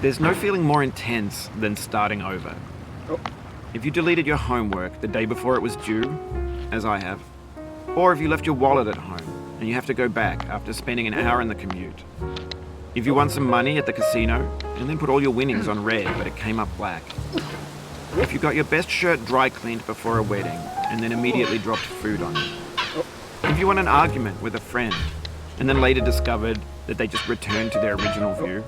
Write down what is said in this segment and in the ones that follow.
There's no feeling more intense than starting over. If you deleted your homework the day before it was due, as I have, or if you left your wallet at home and you have to go back after spending an hour in the commute. If you won some money at the casino and then put all your winnings on red but it came up black. If you got your best shirt dry cleaned before a wedding and then immediately dropped food on it. If you won an argument with a friend and then later discovered that they just returned to their original view.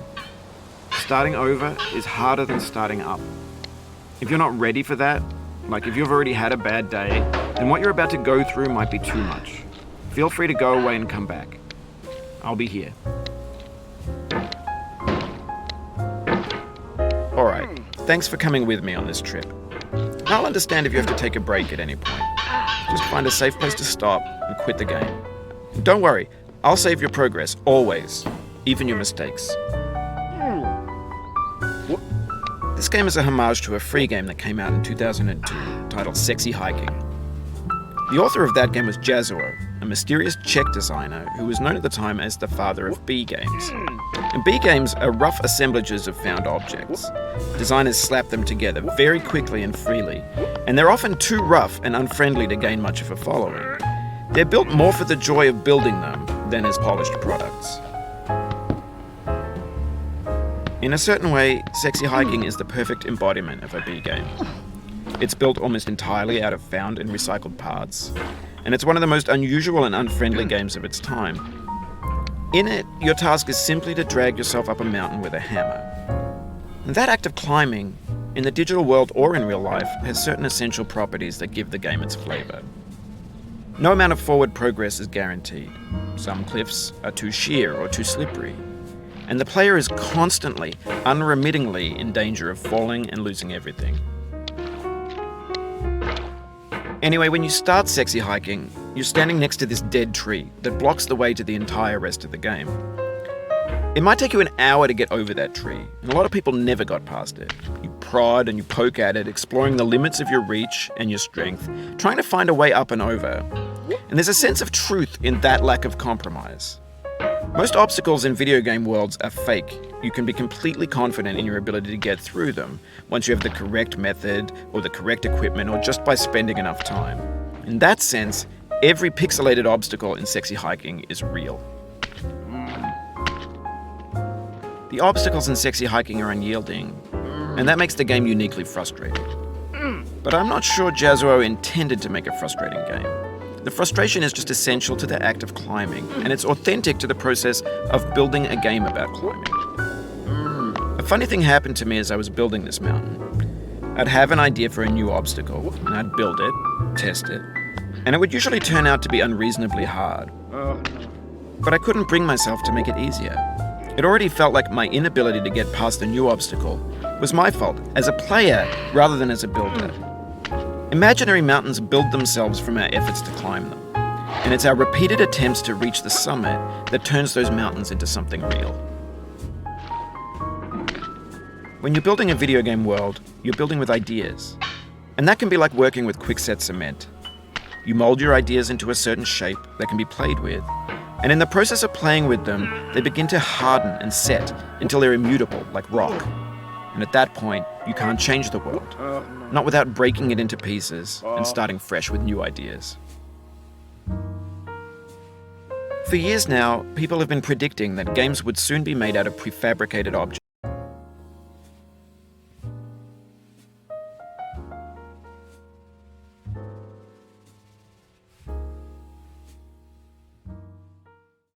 Starting over is harder than starting up. If you're not ready for that, like if you've already had a bad day, then what you're about to go through might be too much. Feel free to go away and come back. I'll be here. Alright, thanks for coming with me on this trip. I'll understand if you have to take a break at any point. Just find a safe place to stop and quit the game. Don't worry, I'll save your progress, always, even your mistakes. This game is a homage to a free game that came out in 2002, titled Sexy Hiking. The author of that game was Jazuo, a mysterious Czech designer who was known at the time as the father of B games. And B games are rough assemblages of found objects. Designers slap them together very quickly and freely, and they're often too rough and unfriendly to gain much of a following. They're built more for the joy of building them than as polished products. In a certain way, Sexy Hiking is the perfect embodiment of a B game. It's built almost entirely out of found and recycled parts, and it's one of the most unusual and unfriendly games of its time. In it, your task is simply to drag yourself up a mountain with a hammer. And that act of climbing, in the digital world or in real life, has certain essential properties that give the game its flavor. No amount of forward progress is guaranteed. Some cliffs are too sheer or too slippery, and the player is constantly, unremittingly in danger of falling and losing everything. Anyway, when you start Sexy Hiking, you're standing next to this dead tree that blocks the way to the entire rest of the game. It might take you an hour to get over that tree, and a lot of people never got past it. You prod and you poke at it, exploring the limits of your reach and your strength, trying to find a way up and over. And there's a sense of truth in that lack of compromise. Most obstacles in video game worlds are fake. You can be completely confident in your ability to get through them once you have the correct method or the correct equipment or just by spending enough time. In that sense, every pixelated obstacle in Sexy Hiking is real. The obstacles in Sexy Hiking are unyielding, and that makes the game uniquely frustrating. But I'm not sure Jazuo intended to make a frustrating game. The frustration is just essential to the act of climbing, and it's authentic to the process of building a game about climbing. A funny thing happened to me as I was building this mountain. I'd have an idea for a new obstacle, and I'd build it, test it, and it would usually turn out to be unreasonably hard. But I couldn't bring myself to make it easier. It already felt like my inability to get past the new obstacle was my fault as a player rather than as a builder. Imaginary mountains build themselves from our efforts to climb them, and it's our repeated attempts to reach the summit that turns those mountains into something real. When you're building a video game world, you're building with ideas, and that can be like working with quickset cement. You mold your ideas into a certain shape that can be played with, and in the process of playing with them, they begin to harden and set until they're immutable, like rock. And at that point, you can't change the world, not without breaking it into pieces and starting fresh with new ideas. For years now, people have been predicting that games would soon be made out of prefabricated objects.